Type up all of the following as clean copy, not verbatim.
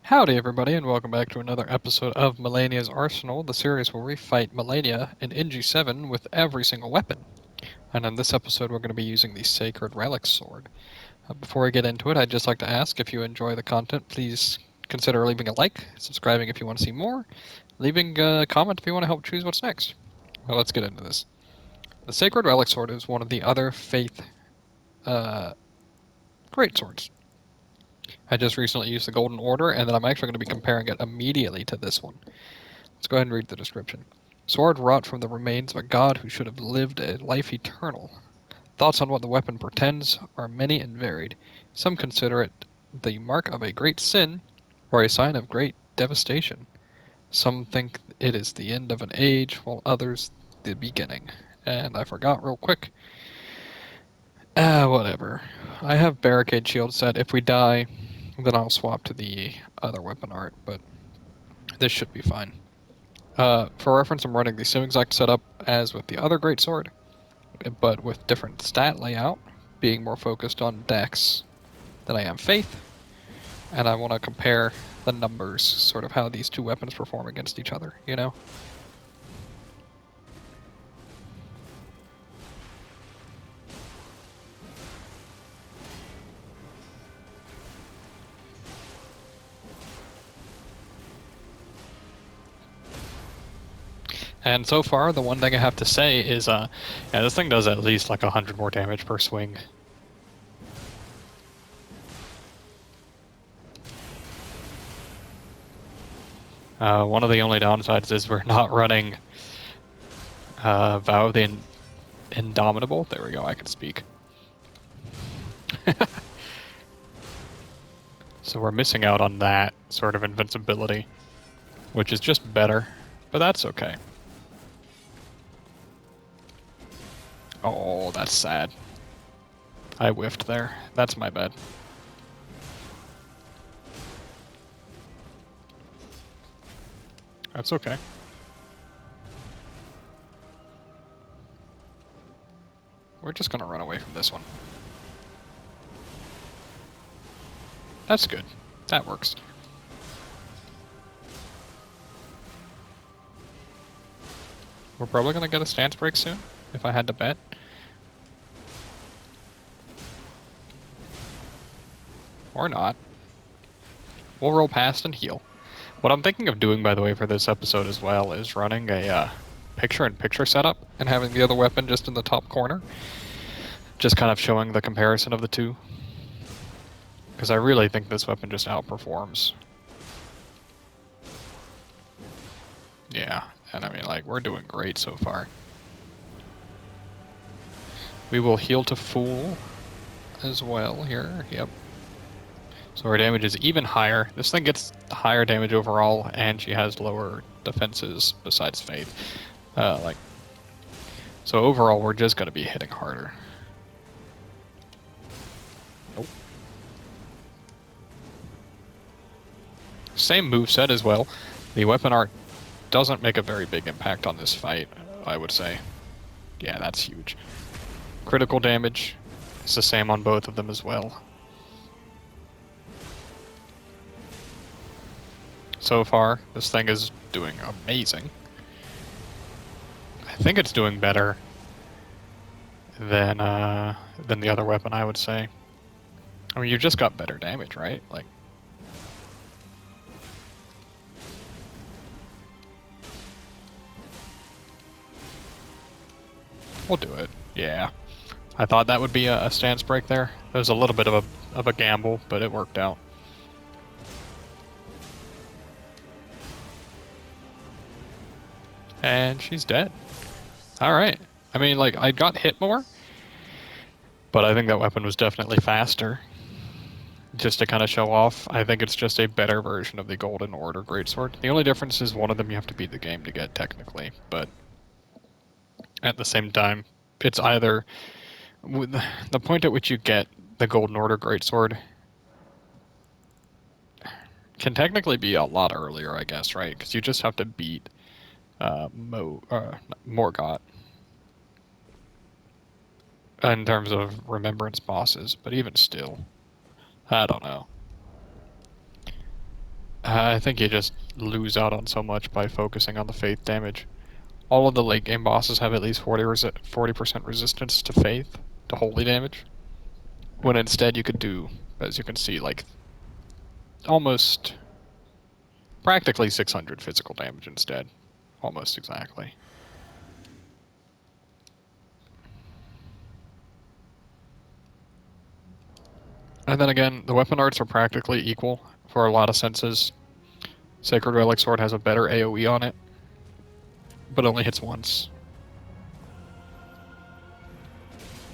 Howdy, everybody, and welcome back to another episode of Malenia's Arsenal, the series where we fight Malenia in NG7 with every single weapon. And in this episode, we're going to be using the Sacred Relic Sword. Before I get into it, I'd just like to ask if you enjoy the content, please consider leaving a like, subscribing if you want to see more, leaving a comment if you want to help choose what's next. Well, let's get into this. The Sacred Relic Sword is one of the other Faith uh, great swords. I just recently used the Golden Order, and then I'm actually going to be comparing it immediately to this one. Let's go ahead and read the description. Sword wrought from the remains of a god who should have lived a life eternal. Thoughts on what the weapon portends are many and varied. Some consider it the mark of a great sin, or a sign of great devastation. Some think it is the end of an age, while others the beginning. And I forgot real quick. Whatever. I have barricade shield set. If we die, then I'll swap to the other weapon art, but this should be fine. For reference, I'm running the same exact setup as with the other greatsword, but with different stat layout, being more focused on dex than I am faith, and I want to compare the numbers, sort of how these two weapons perform against each other, you know? And so far, the one thing I have to say is, yeah, this thing does at least like 100 more damage per swing. One of the only downsides is we're not running Vow of the Indomitable. There we go, I can speak. So we're missing out on that sort of invincibility, which is just better, but that's okay. Oh, that's sad. I whiffed there. That's my bad. That's okay. We're just gonna run away from this one. That's good. That works. We're probably gonna get a stance break soon, if I had to bet. Or not. We'll roll past and heal. What I'm thinking of doing, by the way, for this episode as well, is running a picture-in-picture setup and having the other weapon just in the top corner. Just kind of showing the comparison of the two. Because I really think this weapon just outperforms. Yeah, and I mean, like, we're doing great so far. We will heal to full as well here. Yep. So her damage is even higher. This thing gets higher damage overall, and she has lower defenses besides Faith. So overall, we're just going to be hitting harder. Nope. Same moveset as well. The weapon art doesn't make a very big impact on this fight, I would say. Yeah, that's huge. Critical damage is the same on both of them as well. So far, this thing is doing amazing. I think it's doing better than the other weapon, I would say. I mean, you just got better damage, right? Like, we'll do it. Yeah. I thought that would be a stance break there. It was a little bit of a gamble, but it worked out. And she's dead. Alright. I mean, like, I got hit more, but I think that weapon was definitely faster. Just to kind of show off, I think it's just a better version of the Golden Order Greatsword. The only difference is one of them you have to beat the game to get, technically, but at the same time, it's either... The point at which you get the Golden Order Greatsword can technically be a lot earlier, I guess, right? Because you just have to beat Morgott in terms of remembrance bosses, but even still, I don't know. I think you just lose out on so much by focusing on the faith damage. All of the late game bosses have at least 40% resistance to faith, to holy damage. When instead you could do, as you can see, like almost practically 600 physical damage instead. Almost exactly. And then again, the weapon arts are practically equal for a lot of senses. Sacred Relic Sword has a better AoE on it, but only hits once.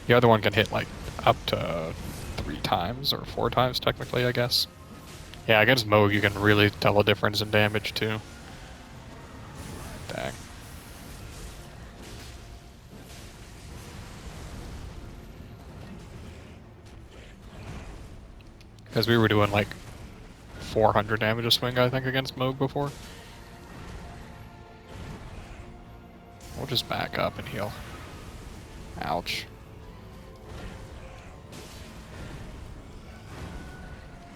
The other one can hit like up to 3 times or 4 times technically, I guess. Yeah, against Moog you can really tell a difference in damage too. Dang. Because we were doing like 400 damage a swing, I think, against Moog before. We'll just back up and heal. Ouch.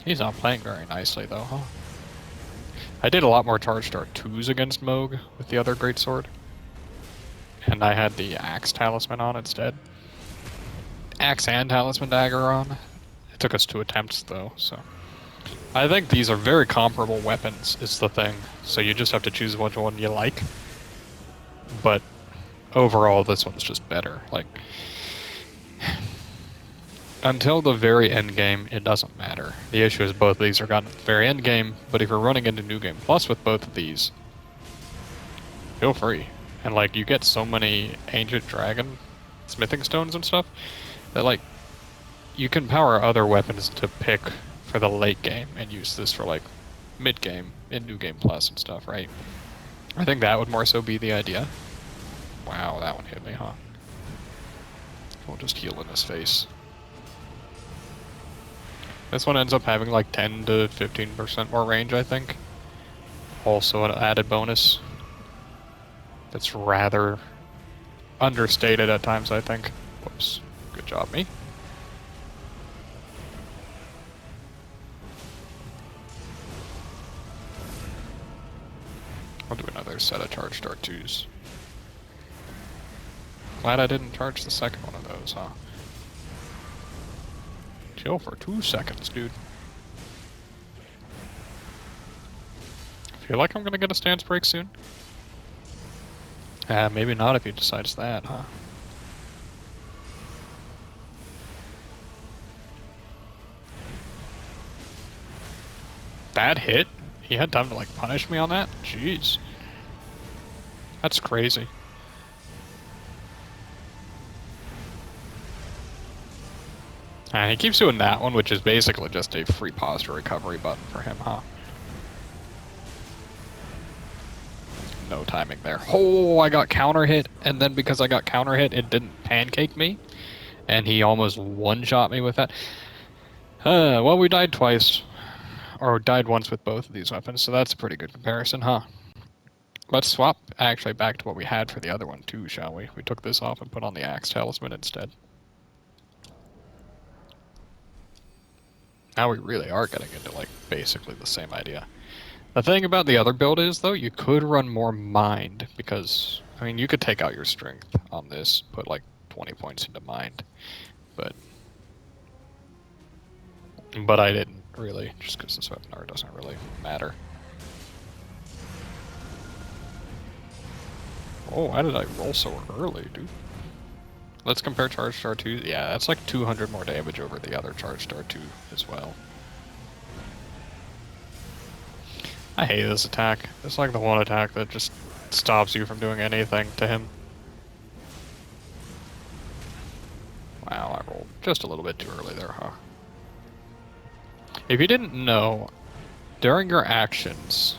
He's not playing very nicely though, huh? I did a lot more charge start 2s against Moog with the other Greatsword. And I had the Axe Talisman on instead. Axe and Talisman Dagger on. It took us 2 attempts though, so. I think these are very comparable weapons, is the thing. So you just have to choose which one you like. But overall, this one's just better. Like, until the very end game, it doesn't matter. The issue is both of these are gotten at the very end game, but if you're running into New Game Plus with both of these, feel free. And like, you get so many Ancient Dragon smithing stones and stuff, that like, you can power other weapons to pick for the late game and use this for like mid game in New Game Plus and stuff, right? I think that would more so be the idea. Wow, that one hit me, huh? We'll just heal in his face. This one ends up having like 10 to 15% more range, I think. Also an added bonus. That's rather understated at times, I think. Whoops. Good job, me. I'll do another set of charge start 2s. Glad I didn't charge the second one of those, huh? Chill for 2 seconds, dude. Feel like I'm gonna get a stance break soon? Maybe not if he decides that, huh? That hit? He had time to like punish me on that? Jeez. That's crazy. And he keeps doing that one, which is basically just a free posture recovery button for him, huh? No timing there. Oh, I got counter hit, and then because I got counter hit, it didn't pancake me. And he almost one-shot me with that. Well, we died twice. Or died once with both of these weapons, so that's a pretty good comparison, huh? Let's swap actually back to what we had for the other one too, shall we? We took this off and put on the Axe Talisman instead. Now we really are getting into like basically the same idea. The thing about the other build is though, you could run more mind because, I mean, you could take out your strength on this, put like 20 points into mind, but I didn't really, just because this weapon art doesn't really matter. Oh, why did I roll so early, dude? Let's compare Charge Star 2. Yeah, that's like 200 more damage over the other Charge Star 2 as well. I hate this attack. It's like the one attack that just stops you from doing anything to him. Wow, I rolled just a little bit too early there, huh? If you didn't know, during your actions,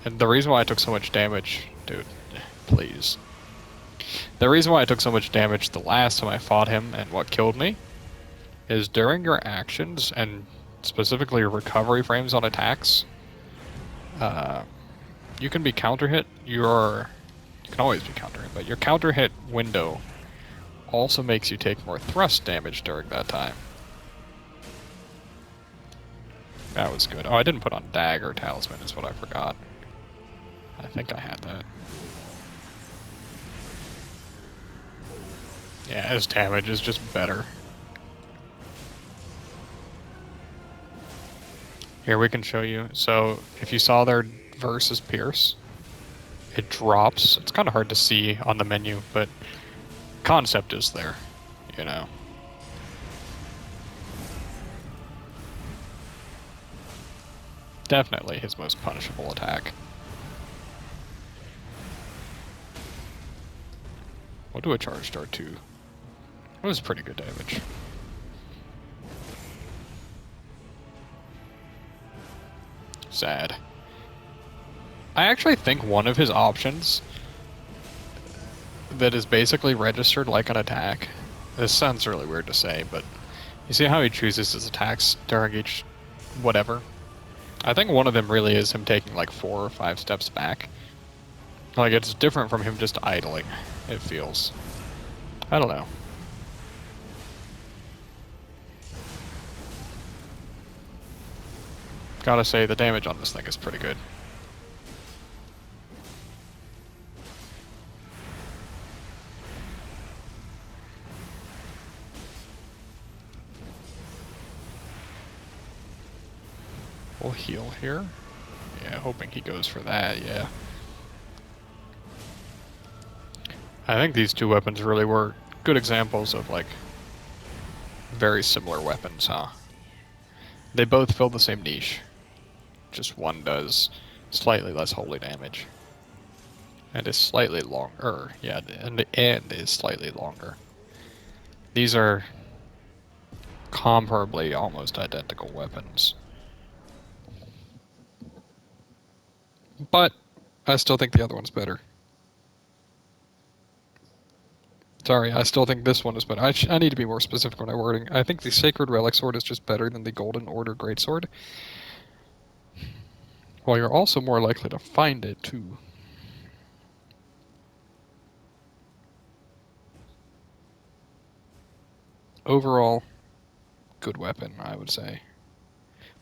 and the reason why I took so much damage, dude, please. The reason why I took so much damage the last time I fought him and what killed me is during your actions, and specifically your recovery frames on attacks, you can be counter hit. You can always be counter hit, but your counter hit window also makes you take more thrust damage during that time. That was good. Oh, I didn't put on Dagger Talisman is what I forgot. I think I had that. Yeah, his damage is just better. Here we can show you. So if you saw their versus Pierce, it drops. It's kind of hard to see on the menu, but concept is there, you know. Definitely his most punishable attack. We'll do a charge dart too. That was pretty good damage. Sad. I actually think one of his options that is basically registered like an attack. This sounds really weird to say, but you see how he chooses his attacks during each whatever? I think one of them really is him taking like 4 or 5 steps back. Like, it's different from him just idling, it feels. I don't know. Gotta say, the damage on this thing is pretty good. We'll heal here. Yeah, hoping he goes for that, yeah. I think these two weapons really were good examples of, like, very similar weapons, huh? They both fill the same niche. Just one does slightly less holy damage. And is slightly longer. Yeah, and the end is slightly longer. These are comparably almost identical weapons. But I still think the other one's better. Sorry, I still think this one is better. I need to be more specific on my wording. I think the Sacred Relic Sword is just better than the Golden Order Greatsword. While you're also more likely to find it, too. Overall, good weapon, I would say.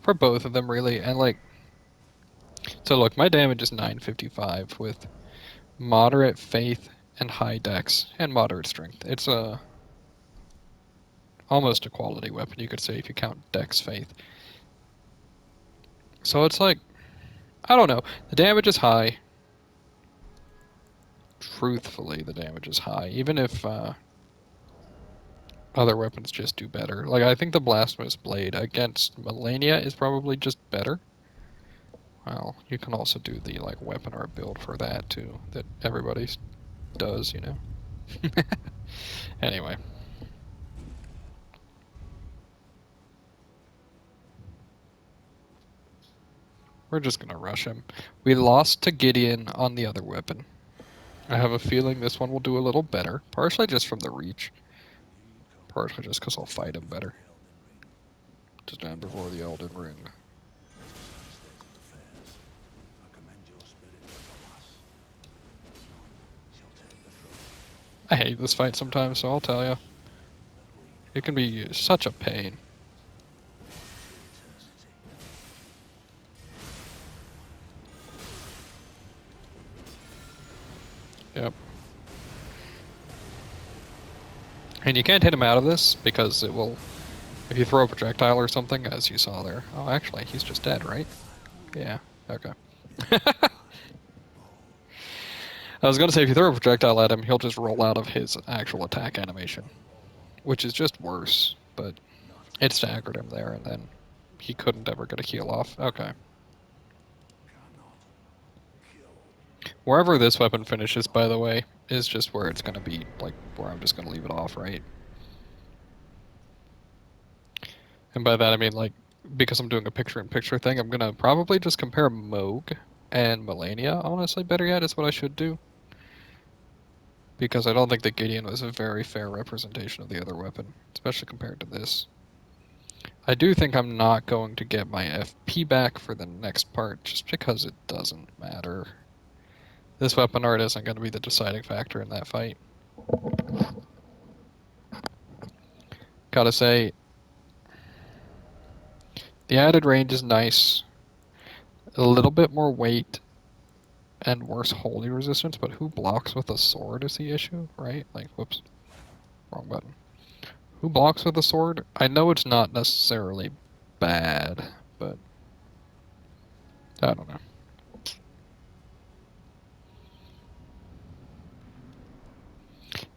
For both of them, really. And, like... So, look, my damage is 955 with moderate faith and high dex and moderate strength. It's almost a quality weapon, you could say, if you count dex faith. So it's like, I don't know. The damage is high. Truthfully, the damage is high. Even if other weapons just do better. Like, I think the Blasphemous Blade against Malenia is probably just better. Well, you can also do the, like, weapon art build for that, too. That everybody does, you know? Anyway. We're just gonna rush him. We lost to Gideon on the other weapon. I have a feeling this one will do a little better. Partially just from the reach. Partially just because I'll fight him better. To stand before the Elden Ring. I hate this fight sometimes, so I'll tell you. It can be such a pain. Yep. And you can't hit him out of this, because it will... If you throw a projectile or something, as you saw there... Oh, actually, he's just dead, right? Yeah, okay. I was gonna say, if you throw a projectile at him, he'll just roll out of his actual attack animation. Which is just worse, but it staggered him there, and then he couldn't ever get a heal off. Okay. Wherever this weapon finishes, by the way, is just where it's gonna be, like, where I'm just gonna leave it off, right? And by that I mean, like, because I'm doing a picture-in-picture thing, I'm gonna probably just compare Moog and Malenia, honestly, better yet, is what I should do. Because I don't think that Gideon was a very fair representation of the other weapon, especially compared to this. I do think I'm not going to get my FP back for the next part, just because it doesn't matter. This weapon art isn't going to be the deciding factor in that fight. Gotta say, The added range is nice. A little bit more weight and worse holy resistance, but who blocks with a sword is the issue, right? Like, whoops, wrong button. Who blocks with a sword? I know it's not necessarily bad, but I don't know.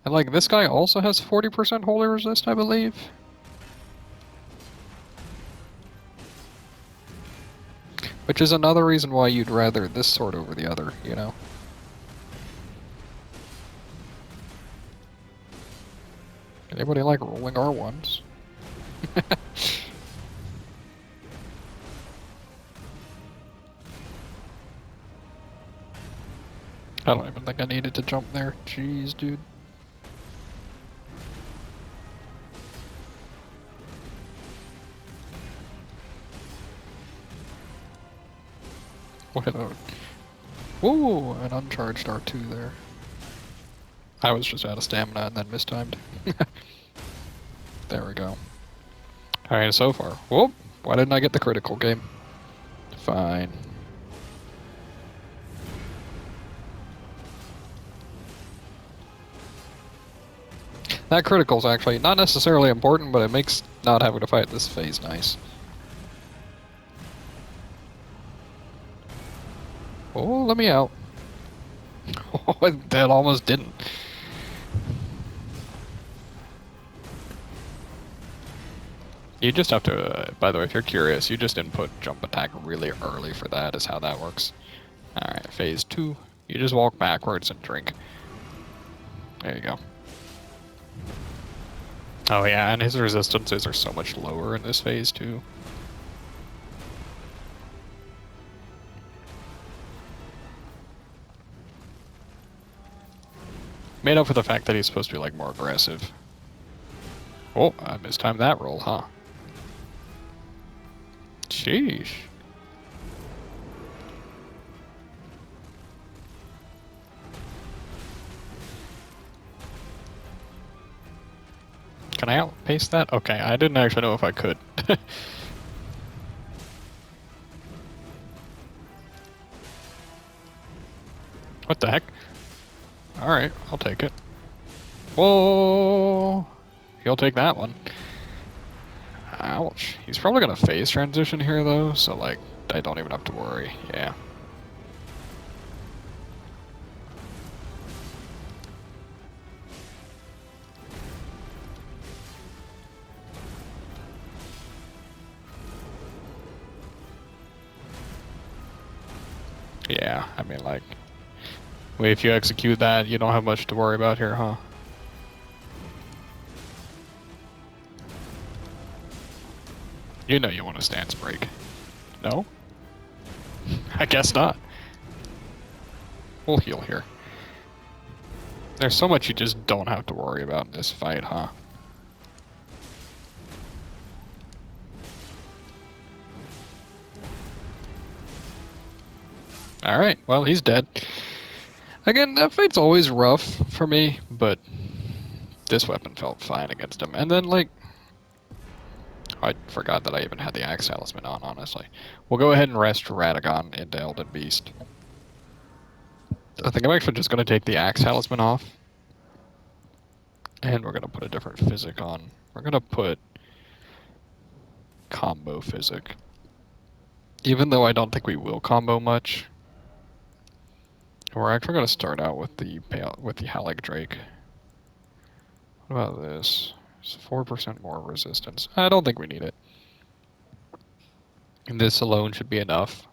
And like, this guy also has 40% holy resist, I believe. Which is another reason why you'd rather this sword over the other, you know? Anybody like rolling R1s? I don't even think I needed to jump there. Jeez, dude. What a... Whoa, an uncharged R2 there. I was just out of stamina and then mistimed. There we go. Alright, so far. Whoop! Why didn't I get the critical game? Fine. That critical's actually not necessarily important, but it makes not having to fight this phase nice. Oh, let me out. Oh, that almost didn't. You just have to, by the way, if you're curious, you just input jump attack really early for that, is how that works. Alright, phase 2. You just walk backwards and drink. There you go. Oh yeah, and his resistances are so much lower in this phase too. Made up for the fact that he's supposed to be like more aggressive. Oh, I mistimed that roll, huh? Sheesh. Can I outpace that? Okay, I didn't actually know if I could. What the heck? Alright, I'll take it. Whoa! He'll take that one. Ouch. He's probably gonna phase transition here though, so like, I don't even have to worry. Yeah. Yeah, I mean like, if you execute that, you don't have much to worry about here, huh? You know you want a stance break. No? I guess not. We'll heal here. There's so much you just don't have to worry about in this fight, huh? Alright, well, he's dead. Again, that fight's always rough for me, but this weapon felt fine against him. And then, like, I forgot that I even had the Axe Talisman on, honestly. We'll go ahead and rest Radagon into Elden Beast. I think I'm actually just going to take the Axe Talisman off. And we're going to put a different physic on. We're going to put combo physic. Even though I don't think we will combo much. We're actually going to start out with the Halleck Drake. What about this? It's 4% more resistance. I don't think we need it. And this alone should be enough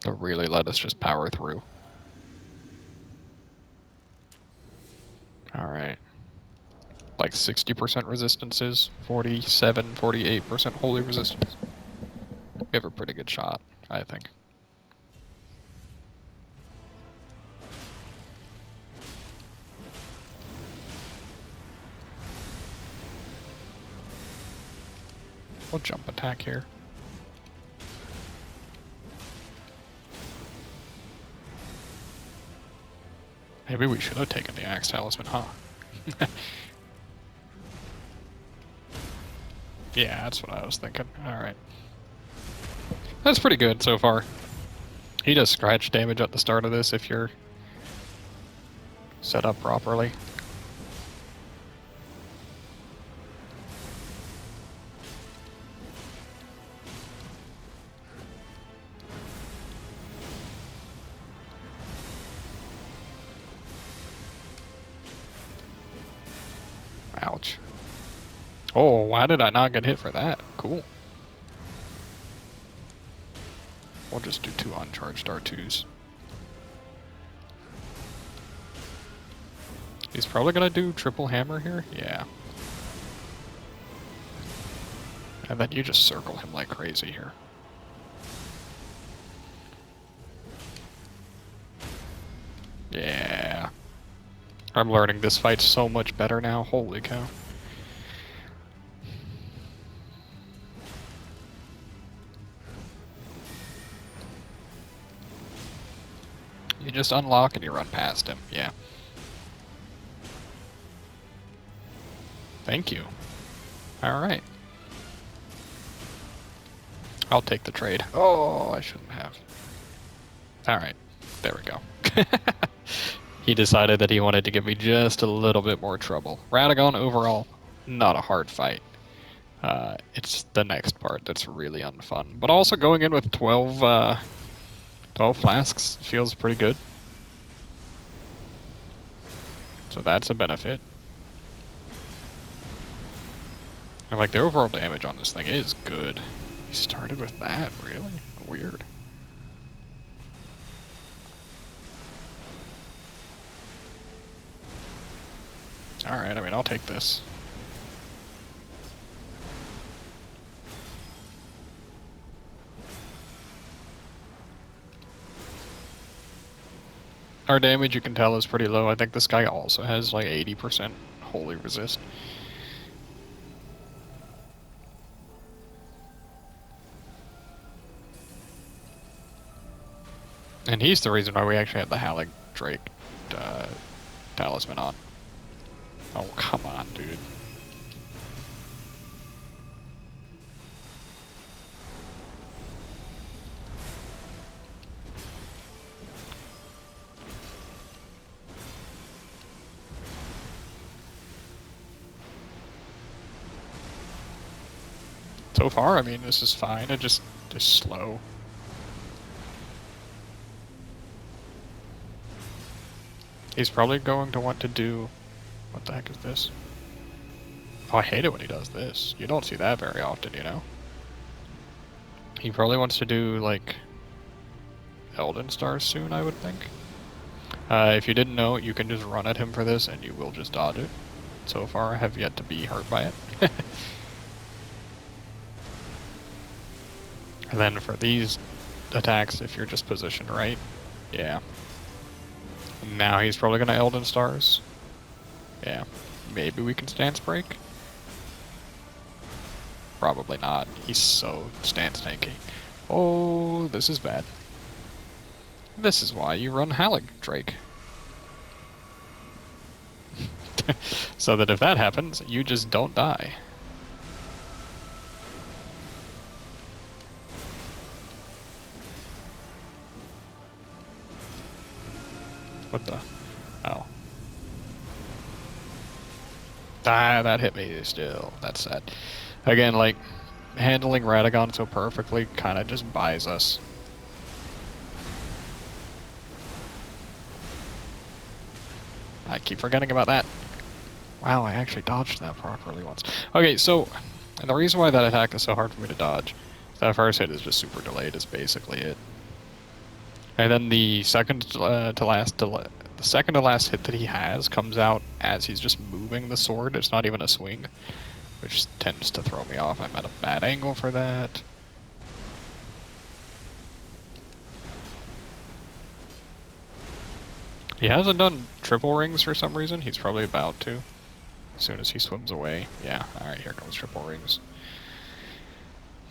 to really let us just power through. Alright. Like 60% resistances, 47, 48% holy resistance. We have a pretty good shot, I think. We'll jump attack here. Maybe we should have taken the Axe Talisman, huh? Yeah, that's what I was thinking. Alright. That's pretty good so far. He does scratch damage at the start of this if you're set up properly. Ouch. Oh, why did I not get hit for that? Cool. We'll just do 2 uncharged R2s. He's probably gonna do triple hammer here? Yeah. And then you just circle him like crazy here. Yeah. I'm learning this fight so much better now. Holy cow. You just unlock and you run past him. Yeah. Thank you. Alright. I'll take the trade. Oh, I shouldn't have. Alright. There we go. He decided that he wanted to give me just a little bit more trouble. Radagon, overall, not a hard fight. It's the next part that's really unfun. But also going in with 12 flasks feels pretty good. So that's a benefit. And like the overall damage on this thing is good. He started with that, really? Weird. Alright, I mean, I'll take this. Our damage, you can tell, is pretty low. I think this guy also has like 80% holy resist. And he's the reason why we actually have the Halleck Drake talisman on. Oh, come on, dude. So far, I mean, this is fine. It just is slow. He's probably going to want to do... What the heck is this? Oh, I hate it when he does this. You don't see that very often, you know? He probably wants to do, like, Elden stars soon, I would think. If you didn't know, you can just run at him for this, and you will just dodge it. So far, I have yet to be hurt by it. And then for these attacks, if you're just positioned right, yeah. Now he's probably going to Elden stars. Yeah. Maybe we can stance break? Probably not. He's so stance tanky. Oh, this is bad. This is why you run Halleck Drake. So that if that happens, you just don't die. What the? Oh. Ah, that hit me still. That's sad. Again, like, handling Radagon so perfectly kind of just buys us. I keep forgetting about that. Wow, I actually dodged that properly once. Okay, so, and the reason why that attack is so hard for me to dodge, that first hit is just super delayed is basically it. And then the second to last hit that he has comes out as he's just moving the sword. It's not even a swing, which tends to throw me off. I'm at a bad angle for that. He hasn't done triple rings for some reason. He's probably about to. As soon as he swims away. Yeah, alright, here comes triple rings.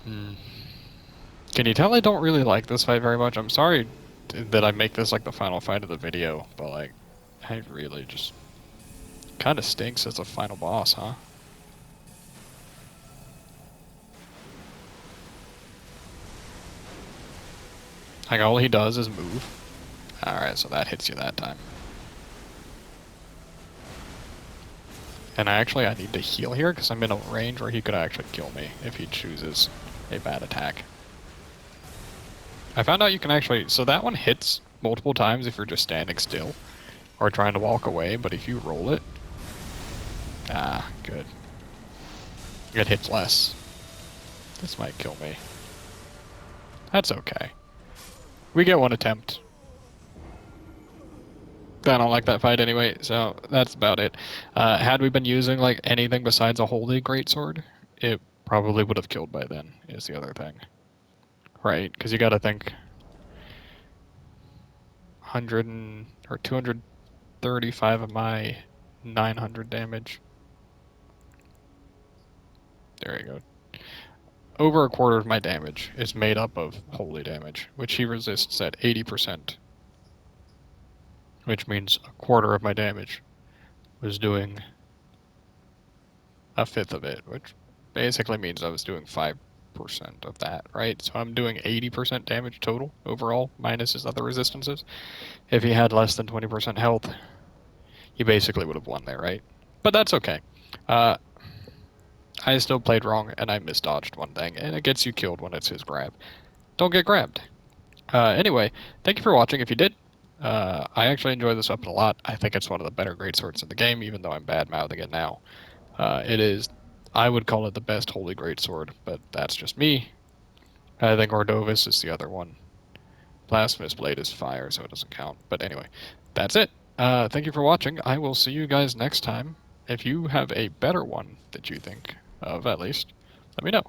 Can you tell I don't really like this fight very much? I'm sorry that I make this like the final fight of the video, but like, I really just... Kinda stinks as a final boss, huh? Like, all he does is move. Alright, so that hits you that time. And I need to heal here, because I'm in a range where he could actually kill me if he chooses a bad attack. I found out you can actually... So that one hits multiple times if you're just standing still. Or trying to walk away, but if you roll it... Ah, good. It hits less. This might kill me. That's okay. We get one attempt. I don't like that fight anyway, so that's about it. Had we been using like anything besides a holy greatsword, it probably would have killed by then, is the other thing. Right, because you gotta think 235 of my 900 damage. There you go. Over a quarter of my damage is made up of holy damage, which he resists at 80%. Which means a quarter of my damage was doing a fifth of it, which basically means I was doing 5% of that, right? So I'm doing 80% damage total overall, minus his other resistances. If he had less than 20% health, he basically would have won there, right? But that's okay. I still played wrong, and I misdodged one thing, and it gets you killed when it's his grab. Don't get grabbed. Anyway, thank you for watching if you did. I actually enjoy this weapon a lot. I think it's one of the better greatswords in the game, even though I'm bad-mouthing it now. It is, I would call it the best holy greatsword, but that's just me. I think Ordovis is the other one. Blasphemous Blade is fire, so it doesn't count. But anyway, that's it. Thank you for watching. I will see you guys next time. If you have a better one that you think of, at least, let me know.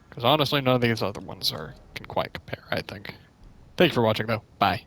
Because honestly, none of these other ones can quite compare, I think. Thank you for watching, though. Bye.